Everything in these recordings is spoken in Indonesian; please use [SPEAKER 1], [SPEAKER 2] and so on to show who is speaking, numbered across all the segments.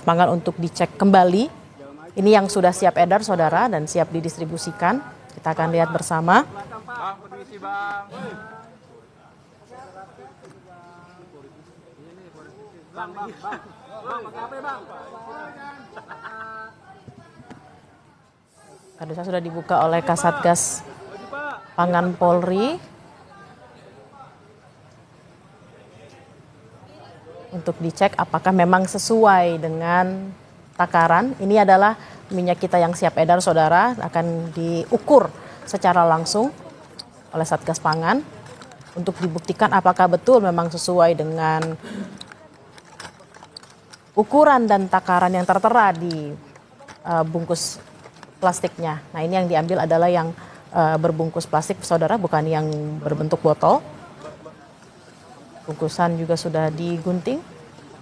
[SPEAKER 1] pangan untuk dicek kembali. Ini yang sudah siap edar, saudara, dan siap didistribusikan. Kita akan lihat bersama. Kardusnya sudah dibuka oleh Kasatgas Pangan Polri untuk dicek apakah memang sesuai dengan takaran. Ini adalah minyak kita yang siap edar, saudara, akan diukur secara langsung oleh Satgas Pangan untuk dibuktikan apakah betul memang sesuai dengan ukuran dan takaran yang tertera di bungkus plastiknya. Nah, ini yang diambil adalah yang berbungkus plastik, saudara, bukan yang berbentuk botol. Bungkusan juga sudah digunting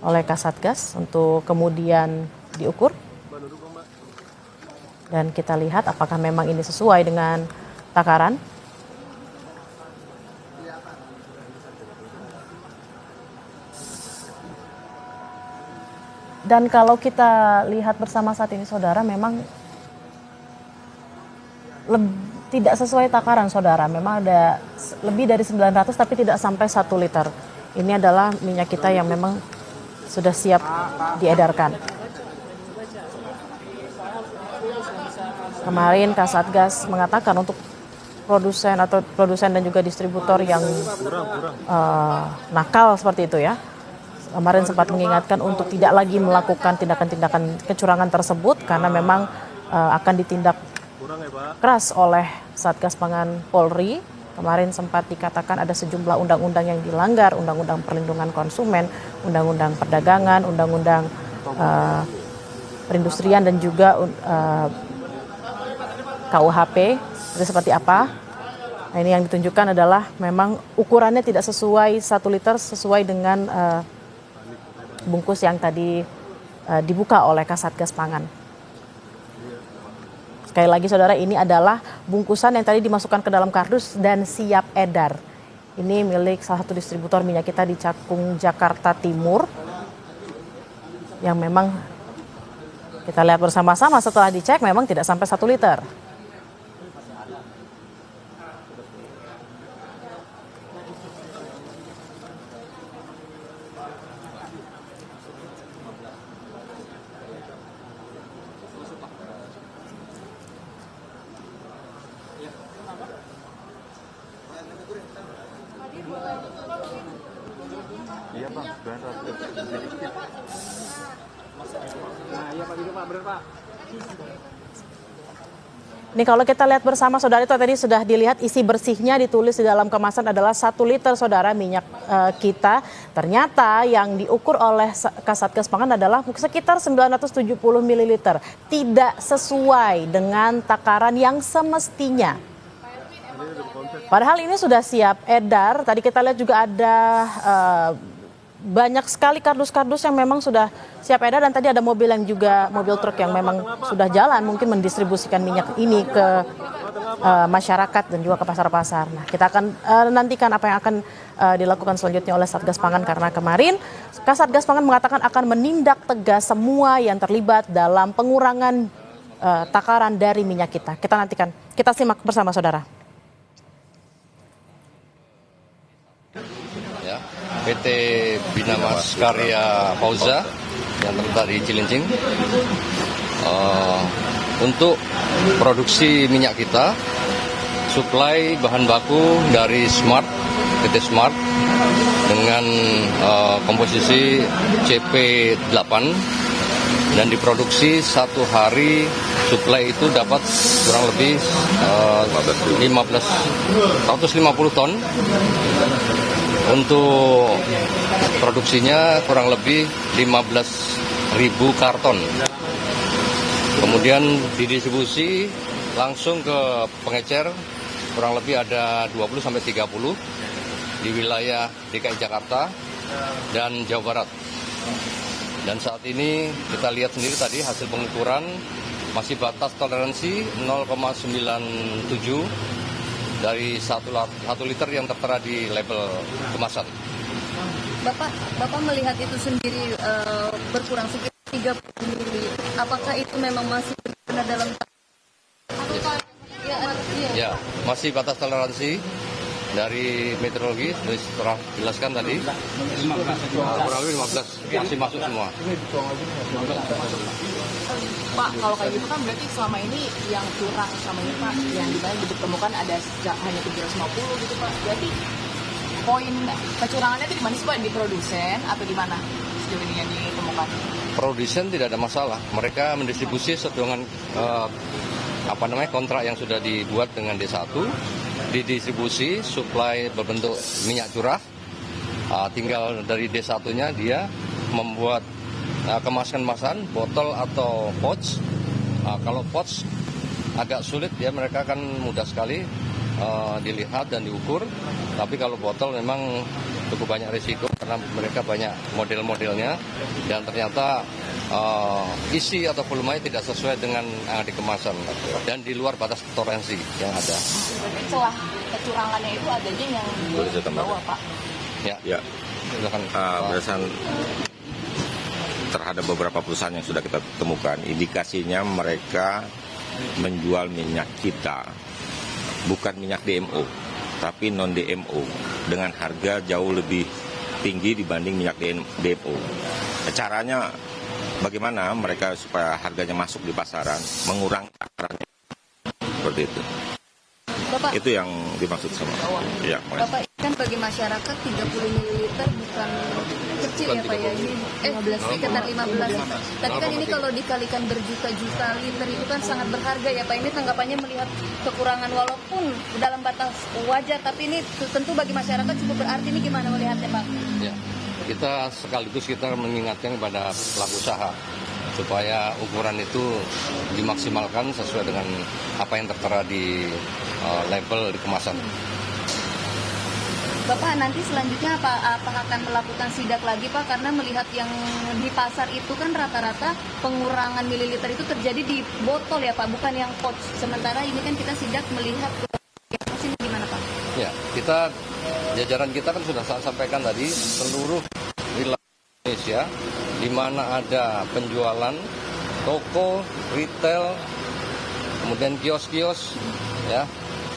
[SPEAKER 1] oleh Kasatgas untuk kemudian diukur. Dan kita lihat apakah memang ini sesuai dengan takaran. Dan kalau kita lihat bersama saat ini, saudara, memang tidak sesuai takaran, saudara. Memang ada lebih dari 900 tapi tidak sampai 1 liter. Ini adalah minyak kita yang memang sudah siap diedarkan. Kemarin Kasatgas mengatakan untuk produsen dan juga distributor yang nakal seperti itu ya. Kemarin sempat mengingatkan untuk tidak lagi melakukan tindakan-tindakan kecurangan tersebut karena memang akan ditindak keras oleh Satgas Pangan Polri. Kemarin sempat dikatakan ada sejumlah undang-undang yang dilanggar, Undang-Undang Perlindungan Konsumen, Undang-Undang Perdagangan, Undang-Undang Perindustrian dan juga KUHP. Itu seperti apa? Nah, ini yang ditunjukkan adalah memang ukurannya tidak sesuai 1 liter sesuai dengan bungkus yang tadi dibuka oleh Kasatgas Pangan. Sekali lagi, saudara, ini adalah bungkusan yang tadi dimasukkan ke dalam kardus dan siap edar. Ini milik salah satu distributor minyak kita di Cakung, Jakarta Timur. Yang memang kita lihat bersama-sama setelah dicek memang tidak sampai 1 liter.
[SPEAKER 2] Iya Pak, 900. Nah iya Pak, gitu Pak, benar Pak.
[SPEAKER 1] Ini kalau kita lihat bersama, saudara, itu tadi sudah dilihat isi bersihnya ditulis di dalam kemasan adalah 1 liter, saudara, minyak kita. Ternyata yang diukur oleh Kasatgas Pangan adalah sekitar 970 ml. Tidak sesuai dengan takaran yang semestinya. Padahal ini sudah siap edar. Tadi kita lihat juga ada banyak sekali kardus-kardus yang memang sudah siap edar, dan tadi ada mobil yang juga mobil truk yang memang sudah jalan mungkin mendistribusikan minyak ini ke masyarakat dan juga ke pasar-pasar. Nah, kita akan nantikan apa yang akan dilakukan selanjutnya oleh Satgas Pangan, karena kemarin Kasatgas Pangan mengatakan akan menindak tegas semua yang terlibat dalam pengurangan takaran dari minyak kita. Kita nantikan, kita simak bersama, saudara.
[SPEAKER 3] PT Bina Mas Karya Fauza yang terletak di Cilincing untuk produksi minyak kita, suplai bahan baku dari Smart, PT Smart dengan komposisi CP8, dan diproduksi satu hari suplai itu dapat kurang lebih 150 ton. Untuk produksinya kurang lebih 15.000 karton. Kemudian didistribusi langsung ke pengecer, kurang lebih ada 20-30 di wilayah DKI Jakarta dan Jawa Barat. Dan saat ini kita lihat sendiri tadi hasil pengukuran masih batas toleransi 0,97 dari 1 liter yang tertera di label kemasan.
[SPEAKER 4] Bapak melihat itu sendiri berkurang sekitar 30 mili. Apakah itu memang masih benar dalam
[SPEAKER 3] Ya, masih batas toleransi dari meteorologi sudah jelaskan tadi. Kurang lebih 15 masih masuk semua.
[SPEAKER 5] Pak, kalau kayak gitu kan berarti selama ini yang curang selama ini Pak, yang dimana ditemukan ada hanya 350 gitu Pak. Berarti poin kecurangannya itu di mana sih Pak? Di produsen atau di mana sejauh ini yang ditemukan?
[SPEAKER 3] Produsen tidak ada masalah. Mereka mendistribusi sesuai dengan kontrak yang sudah dibuat dengan D1, didistribusi suplai berbentuk minyak curah. Tinggal dari D1-nya dia membuat kemasan botol atau pouch. Kalau pouch agak sulit ya, mereka kan mudah sekali dilihat dan diukur. Tapi kalau botol memang cukup banyak risiko karena mereka banyak model-modelnya dan ternyata isi atau volumenya tidak sesuai dengan yang di kemasan dan di luar batas toleransi yang ada.
[SPEAKER 5] Berarti celah kecurangannya itu adanya yang di bawah Pak?
[SPEAKER 3] Ya. Silakan.
[SPEAKER 6] Berdasarkan terhadap beberapa perusahaan yang sudah kita temukan, indikasinya mereka menjual minyak kita bukan minyak DMO, tapi non DMO dengan harga jauh lebih tinggi dibanding minyak DMO. Caranya bagaimana mereka supaya harganya masuk di pasaran, mengurangi takarannya seperti itu.
[SPEAKER 4] Bapak?
[SPEAKER 6] Itu yang dimaksud sama. Ya,
[SPEAKER 4] Bapak, kan bagi masyarakat 30 ml bukan kecil ya Pak ya, ini sekitar 15. Tapi kan ini kalau dikalikan berjuta-juta liter itu kan sangat berharga ya Pak. Ini tanggapannya melihat kekurangan walaupun dalam batas wajar, tapi ini tentu bagi masyarakat cukup berarti. Ini gimana melihatnya Pak?
[SPEAKER 3] Ya, kita sekaligus mengingatkan kepada pelaku usaha supaya ukuran itu dimaksimalkan sesuai dengan apa yang tertera di label di kemasan.
[SPEAKER 4] Bapak, nanti selanjutnya apa akan melakukan sidak lagi Pak? Karena melihat yang di pasar itu kan rata-rata pengurangan mililiter itu terjadi di botol ya Pak, bukan yang pouch. Sementara ini kan kita sidak melihat yang pouch ini gimana Pak?
[SPEAKER 3] Ya, jajaran kita kan sudah saya sampaikan tadi, seluruh wilayah Indonesia di mana ada penjualan toko, retail, kemudian kios-kios ya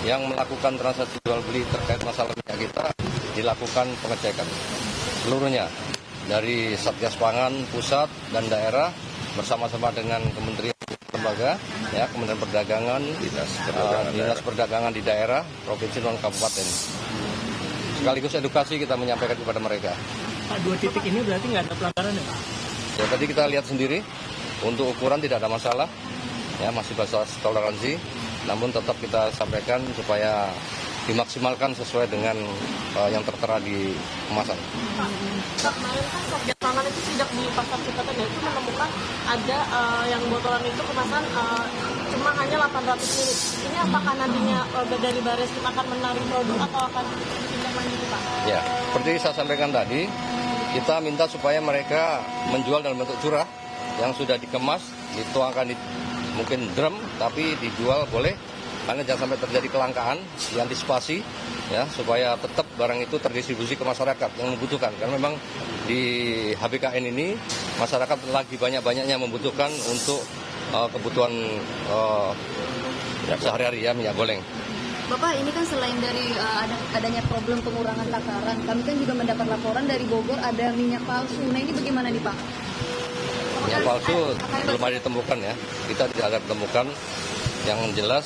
[SPEAKER 3] yang melakukan transaksi jual beli terkait masalah minyak kita, dilakukan pengecekan seluruhnya dari Satgas Pangan pusat dan daerah bersama-sama dengan kementerian lembaga ya, Kementerian Perdagangan, Dinas Perdagangan di daerah, provinsi non kabupaten. Sekaligus edukasi kita menyampaikan kepada mereka.
[SPEAKER 7] Pak, 2 titik ini berarti nggak ada pelanggaran ya Pak?
[SPEAKER 3] Ya, tadi kita lihat sendiri, untuk ukuran tidak ada masalah, ya masih batas toleransi, namun tetap kita sampaikan supaya dimaksimalkan sesuai dengan yang tertera di kemasan.
[SPEAKER 5] Pak, kemarin kan Satgas Pangan itu sidak di pasar kita kan itu menemukan ada yang botolan itu kemasan cuma hanya 800 ml. Ini apakah nantinya dari Baris kita akan menarik produk atau akan tindak lanjut Pak?
[SPEAKER 3] Ya, seperti saya sampaikan tadi, kita minta supaya mereka menjual dalam bentuk curah yang sudah dikemas, dituangkan di mungkin drum, tapi dijual boleh, karena jangan sampai terjadi kelangkaan, diantisipasi ya supaya tetap barang itu terdistribusi ke masyarakat yang membutuhkan. Karena memang di HBKN ini masyarakat lagi banyak-banyaknya membutuhkan untuk kebutuhan sehari-hari ya, minyak goreng.
[SPEAKER 4] Bapak, ini kan selain dari adanya problem pengurangan takaran, kami kan juga mendapat laporan dari Bogor ada minyak palsu. Nah, ini bagaimana nih Pak?
[SPEAKER 3] Minyak palsu belum ada ditemukan ya, kita tidak ada ditemukan. Yang jelas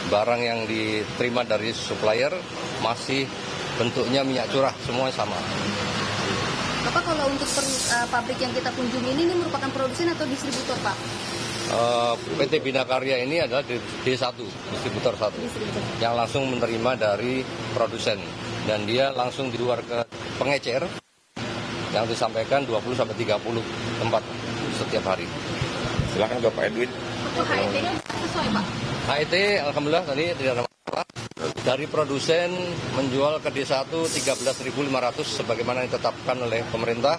[SPEAKER 3] barang yang diterima dari supplier masih bentuknya minyak curah, semuanya sama.
[SPEAKER 4] Bapak, kalau untuk pabrik yang kita kunjungi ini merupakan produsen atau distributor Pak?
[SPEAKER 3] PT Bina Karya ini adalah D1, distributor 1, yang langsung menerima dari produsen. Dan dia langsung di luar ke pengecer, yang disampaikan 20-30 tempat setiap hari.
[SPEAKER 6] Silakan Bapak Edwin.
[SPEAKER 5] HET-nya sesuai Pak?
[SPEAKER 3] HET, alhamdulillah tadi tidak ada masalah. Dari produsen menjual ke D1 13.500 sebagaimana ditetapkan oleh pemerintah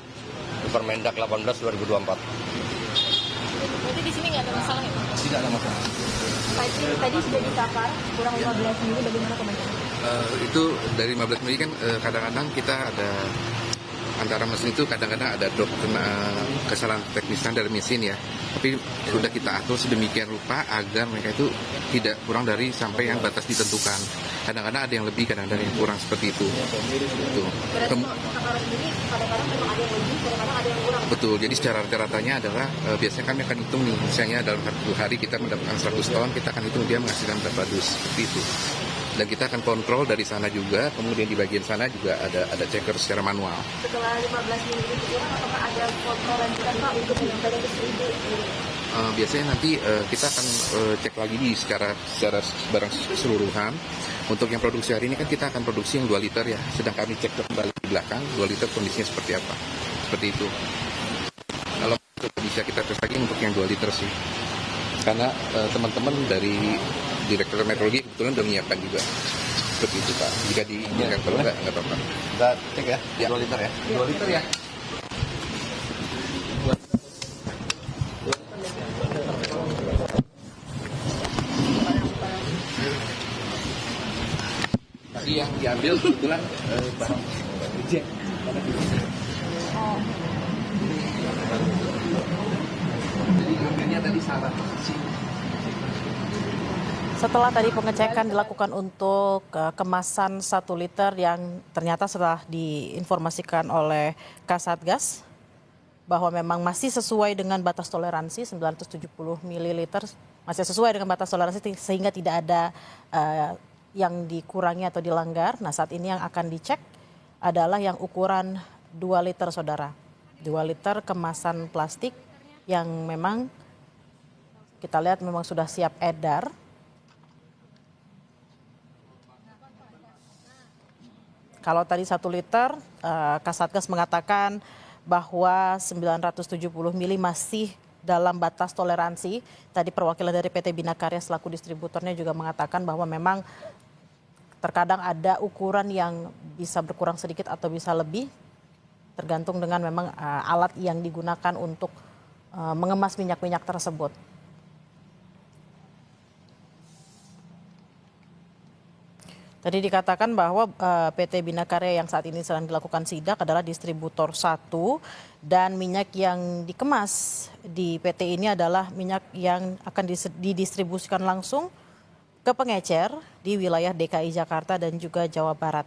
[SPEAKER 3] di Permendak 18/2024.
[SPEAKER 5] Berarti di sini nggak ada masalah ya Pak?
[SPEAKER 3] Tidak ada masalah.
[SPEAKER 5] Tadi sudah ditakar kurang 15 mili, bagaimana komentarnya?
[SPEAKER 8] Itu dari 15 mili kan kadang-kadang kita ada antara mesin itu kadang-kadang ada drop kena kesalahan teknisan dari mesin ya. Tapi sudah kita atur sedemikian rupa agar mereka itu tidak kurang dari sampai yang batas ditentukan. Kadang-kadang ada yang lebih, kadang-kadang yang kurang seperti itu. Betul. Jadi secara rata-ratanya adalah biasanya kami akan hitung nih, misalnya dalam satu hari kita mendapatkan 100 ton, kita akan hitung dia menghasilkan berapa dus seperti itu. Dan kita akan kontrol dari sana juga, kemudian di bagian sana juga ada checker secara manual.
[SPEAKER 5] Setelah 15 mili itu kurang, apakah ada kontrol lanjutan Pak untuk menyampaikan ke 1000?
[SPEAKER 8] Biasanya nanti kita akan cek lagi secara barang keseluruhan. Untuk yang produksi hari ini kan kita akan produksi yang 2 liter ya, sedang kami cek kembali di belakang 2 liter kondisinya seperti apa. Seperti itu. Kalau bisa kita tes lagi untuk yang 2 liter sih. Karena teman-teman dari Direktur Meteorologi kebetulan sudah menyiapkan juga. Seperti itu Pak. Jika diinginkan, kalau enggak apa-apa.
[SPEAKER 3] Kita cek ya, 2 liter ya.
[SPEAKER 8] 2 liter ya. Tadi yang diambil kebetulan barang reject. Jadi ngambilnya tadi salah sih.
[SPEAKER 1] Setelah tadi pengecekan dilakukan untuk kemasan 1 liter yang ternyata setelah diinformasikan oleh Kasatgas bahwa memang masih sesuai dengan batas toleransi 970 ml, masih sesuai dengan batas toleransi sehingga tidak ada yang dikurangi atau dilanggar. Nah, saat ini yang akan dicek adalah yang ukuran 2 liter saudara. 2 liter kemasan plastik yang memang kita lihat memang sudah siap edar. Kalau tadi 1 liter, Kasatgas mengatakan bahwa 970 mili masih dalam batas toleransi. Tadi perwakilan dari PT Bina Karya selaku distributornya juga mengatakan bahwa memang terkadang ada ukuran yang bisa berkurang sedikit atau bisa lebih, tergantung dengan memang alat yang digunakan untuk mengemas minyak-minyak tersebut. Tadi dikatakan bahwa PT Bina Karya yang saat ini sedang dilakukan sidak adalah distributor 1 dan minyak yang dikemas di PT ini adalah minyak yang akan didistribusikan langsung ke pengecer di wilayah DKI Jakarta dan juga Jawa Barat.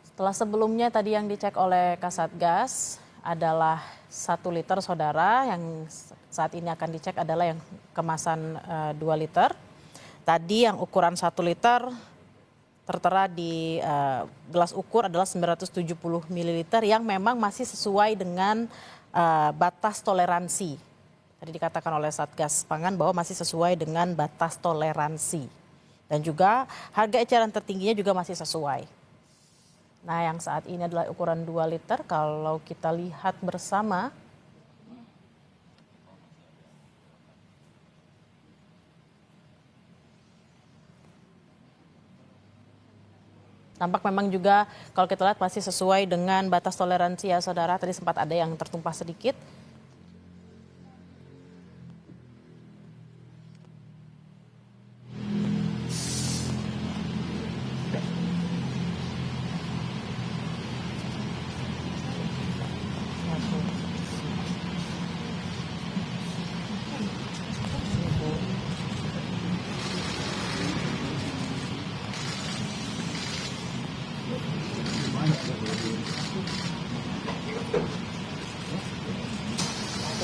[SPEAKER 1] Setelah sebelumnya tadi yang dicek oleh Kasatgas adalah 1 liter saudara, yang saat ini akan dicek adalah yang kemasan 2 liter. Tadi yang ukuran 1 liter tertera di gelas ukur adalah 970 ml yang memang masih sesuai dengan batas toleransi. Tadi dikatakan oleh Satgas Pangan bahwa masih sesuai dengan batas toleransi. Dan juga harga eceran tertingginya juga masih sesuai. Nah, yang saat ini adalah ukuran 2 liter. Kalau kita lihat bersama, tampak memang juga kalau kita lihat masih sesuai dengan batas toleransi ya saudara. Tadi sempat ada yang tertumpah sedikit.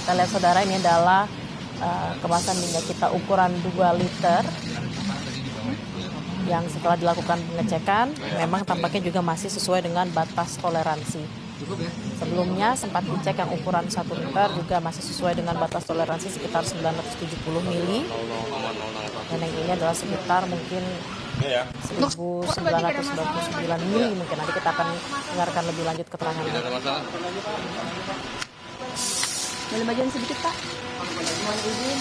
[SPEAKER 1] Kita lihat saudara, ini adalah kemasan minyak kita ukuran 2 liter yang setelah dilakukan pengecekan memang tampaknya juga masih sesuai dengan batas toleransi. Sebelumnya sempat dicek yang ukuran 1 liter juga masih sesuai dengan batas toleransi sekitar 970 mili. Dan yang ini adalah sekitar mungkin 1999 mili mungkin. Nanti kita akan dengarkan lebih lanjut keterangannya.
[SPEAKER 4] Boleh bagian sedikit Pak? Mohon izin.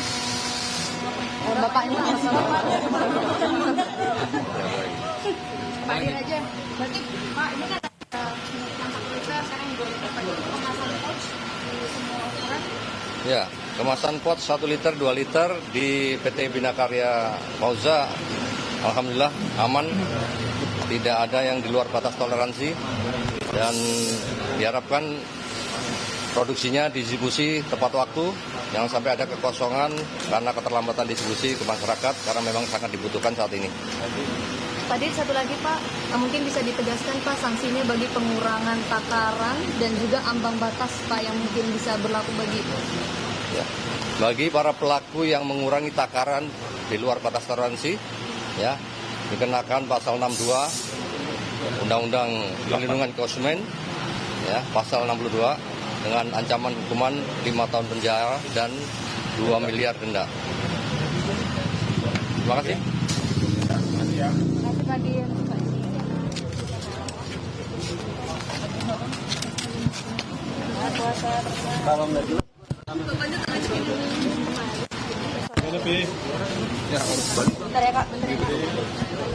[SPEAKER 4] Bapak ini Pak Dir aja. Berarti Pak ini kan yang 1 liter sekarang yang 2 liter. Pak itu kemasan pouch di semua ukuran?
[SPEAKER 3] Ya, kemasan pot 1 liter, 2 liter di PT Bina Karya Pauza, alhamdulillah aman, tidak ada yang di luar batas toleransi, dan diharapkan produksinya distribusi tepat waktu, jangan sampai ada kekosongan karena keterlambatan distribusi ke masyarakat, karena memang sangat dibutuhkan saat ini.
[SPEAKER 4] Pak Dit, satu lagi Pak, mungkin bisa ditegaskan Pak sanksinya bagi pengurangan takaran dan juga ambang batas Pak yang mungkin bisa berlaku bagi
[SPEAKER 3] Ya. Bagi para pelaku yang mengurangi takaran di luar batas toleransi, ya, dikenakan pasal 62 Undang-Undang Perlindungan Konsumen, ya, pasal 62 dengan ancaman hukuman 5 tahun penjara dan 2 miliar denda. Terima kasih.
[SPEAKER 4] Pak Dit.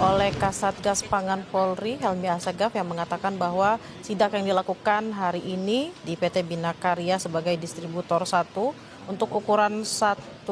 [SPEAKER 1] Oleh Kasatgas Pangan Polri, Helmi Asegaf, yang mengatakan bahwa sidak yang dilakukan hari ini di PT Bina Karya sebagai distributor 1 untuk ukuran 1